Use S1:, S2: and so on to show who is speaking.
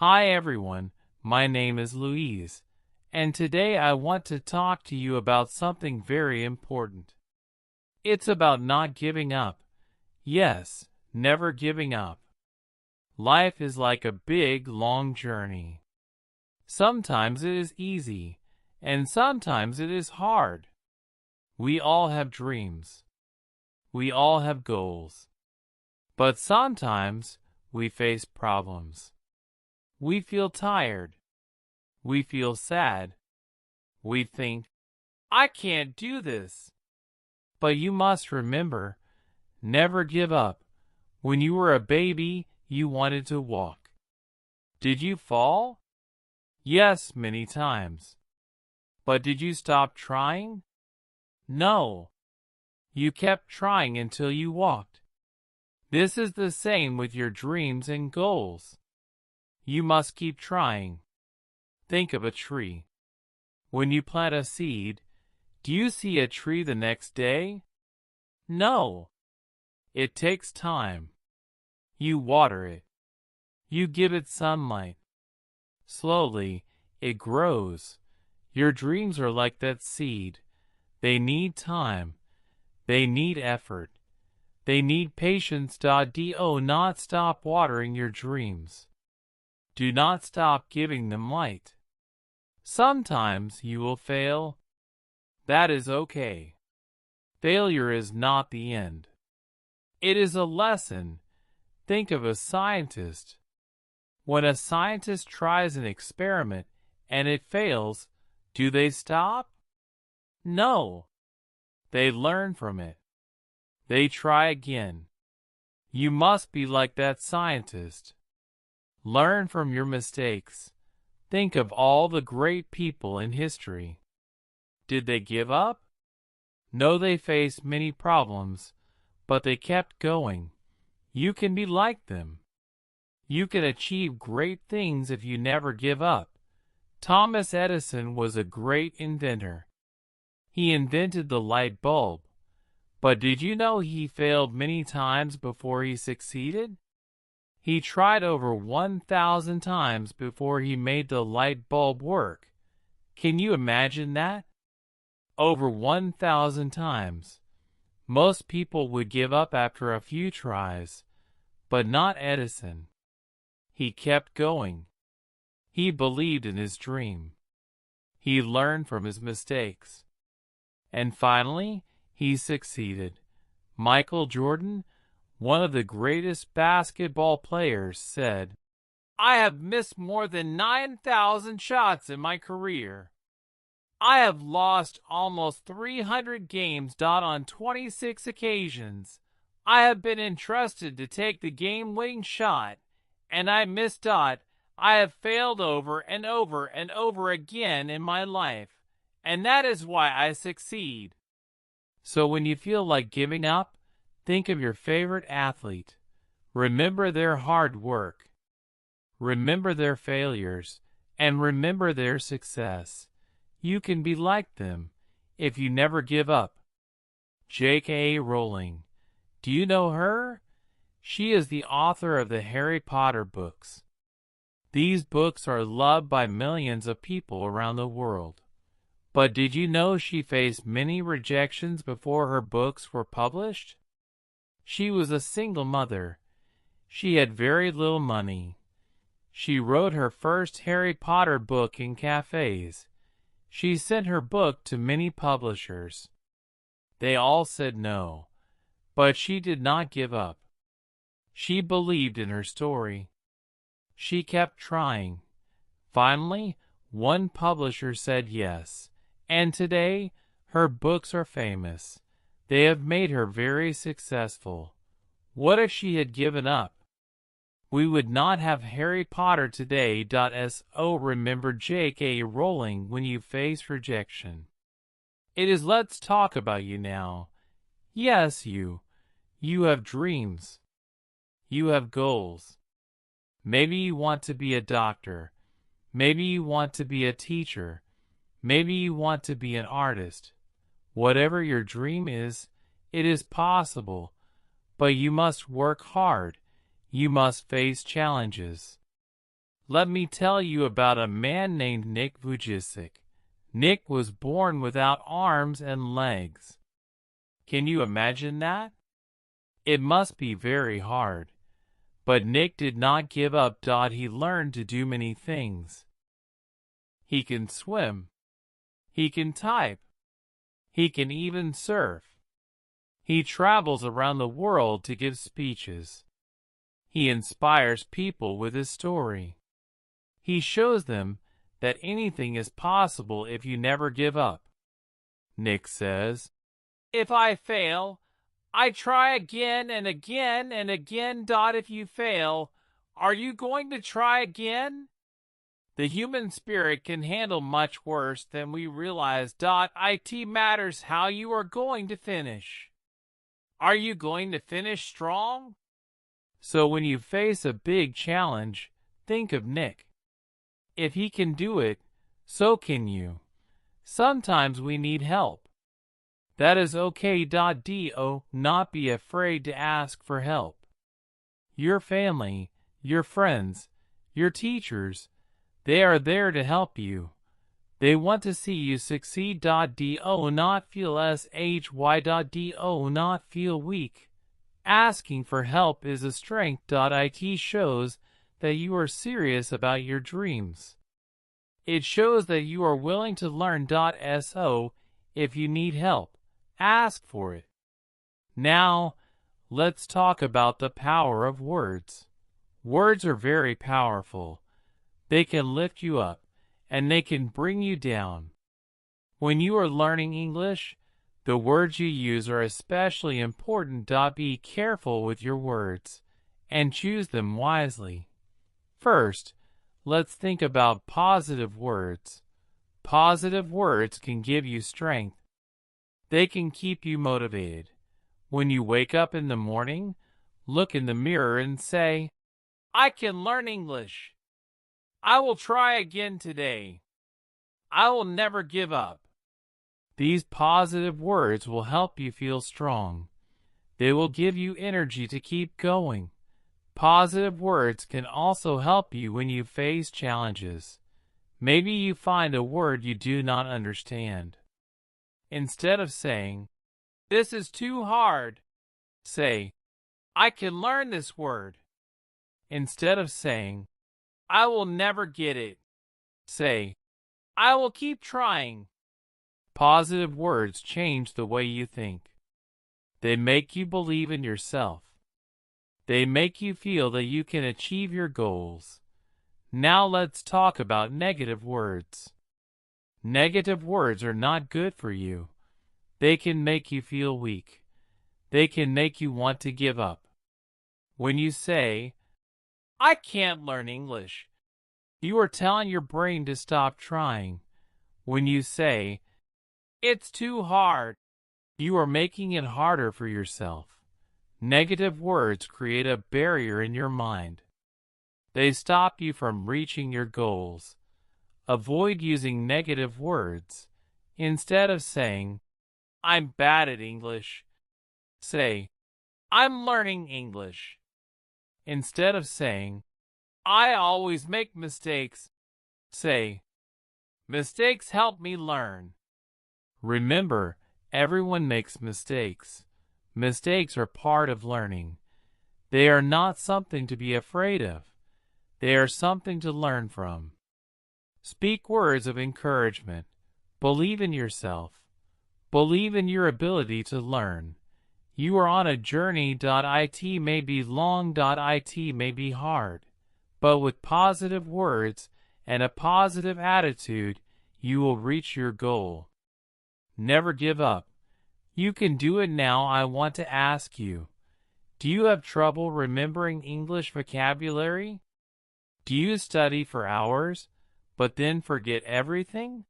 S1: Hi everyone, my name is Louise, and today I want to talk to you about something very important. It's about not giving up. Yes, never giving up. Life is like a big, long journey. Sometimes it is easy, and sometimes it is hard. We all have dreams. We all have goals. But sometimes we face problems. We feel tired. We feel sad. We think, I can't do this. But you must remember, never give up. When you were a baby, you wanted to walk. Did you fall? Yes, many times. But did you stop trying? No. You kept trying until you walked. This is the same with your dreams and goals. You must keep trying. Think of a tree. When you plant a seed, do you see a tree the next day? No. It takes time. You water it. You give it sunlight. Slowly, it grows. Your dreams are like that seed. They need time. They need effort. They need patience. Do not stop watering your dreams. Do not stop giving them light. Sometimes you will fail. That is okay. Failure is not the end. It is a lesson. Think of a scientist. When a scientist tries an experiment and it fails, do they stop? No. They learn from it. They try again. You must be like that scientist. Learn from your mistakes. Think of all the great people in history. Did they give up? No, they faced many problems, but they kept going. You can be like them. You can achieve great things if you never give up. Thomas Edison was a great inventor. He invented the light bulb. But did you know he failed many times before he succeeded? He tried over 1,000 times before he made the light bulb work. Can you imagine that? Over 1,000 times. Most people would give up after a few tries, but not Edison. He kept going. He believed in his dream. He learned from his mistakes. And finally, he succeeded. Michael Jordan, one of the greatest basketball players, said, I have missed more than 9,000 shots in my career. I have lost almost 300 games on 26 occasions. I have been entrusted to take the game-winning shot, and I missed. I have failed over and over and over again in my life, and that is why I succeed. So when you feel like giving up, think of your favorite athlete. Remember their hard work. Remember their failures, and remember their success. You can be like them if you never give up. J.K. Rowling. Do you know her? She is the author of the Harry Potter books. These books are loved by millions of people around the world. But did you know she faced many rejections before her books were published? She was a single mother. She had very little money. She wrote her first Harry Potter book in cafes. She sent her book to many publishers. They all said no, but she did not give up. She believed in her story. She kept trying. Finally, one publisher said yes, and today her books are famous. They have made her very successful. What if she had given up? We would not have Harry Potter today. So remember J.K. Rowling when you face rejection. It is let's talk about you now. Yes, you. You have dreams. You have goals. Maybe you want to be a doctor. Maybe you want to be a teacher. Maybe you want to be an artist. Whatever your dream is, it is possible. But you must work hard. You must face challenges. Let me tell you about a man named Nick Vujicic. Nick was born without arms and legs. Can you imagine that? It must be very hard. But Nick did not give up. He learned to do many things. He can swim. He can type. He can even surf. He travels around the world to give speeches. He inspires people with his story. He shows them that anything is possible if you never give up. Nick says, "If I fail, I try again and again and again. If you fail, are you going to try again?" The human spirit can handle much worse than we realize. It matters how you are going to finish. Are you going to finish strong? So when you face a big challenge, think of Nick. If he can do it, so can you. Sometimes we need help. That is okay. Do not be afraid to ask for help. Your family, your friends, your teachers, they are there to help you. They want to see you succeed. Do not feel shy. Do not feel weak. Asking for help is a strength. It shows that you are serious about your dreams. It shows that you are willing to learn. So, if you need help, ask for it. Now, let's talk about the power of words. Words are very powerful. They can lift you up, and they can bring you down. When you are learning English, the words you use are especially important. Be careful with your words, and choose them wisely. First, let's think about positive words. Positive words can give you strength. They can keep you motivated. When you wake up in the morning, look in the mirror and say, "I can learn English. I will try again today. I will never give up." These positive words will help you feel strong. They will give you energy to keep going. Positive words can also help you when you face challenges. Maybe you find a word you do not understand. Instead of saying, "This is too hard," say, "I can learn this word." Instead of saying, "I will never get it," say, "I will keep trying." Positive words change the way you think. They make you believe in yourself. They make you feel that you can achieve your goals. Now let's talk about negative words. Negative words are not good for you. They can make you feel weak. They can make you want to give up. When you say, "I can't learn English," you are telling your brain to stop trying. When you say, "It's too hard," you are making it harder for yourself. Negative words create a barrier in your mind. They stop you from reaching your goals. Avoid using negative words. Instead of saying, "I'm bad at English," say, "I'm learning English." Instead of saying, "I always make mistakes," say, "Mistakes help me learn." Remember, everyone makes mistakes. Mistakes are part of learning. They are not something to be afraid of. They are something to learn from. Speak words of encouragement. Believe in yourself. Believe in your ability to learn. You are on a journey. It may be long. It may be hard. But with positive words and a positive attitude, you will reach your goal. Never give up. You can do it now. I want to ask you, do you have trouble remembering English vocabulary? Do you study for hours, but then forget everything?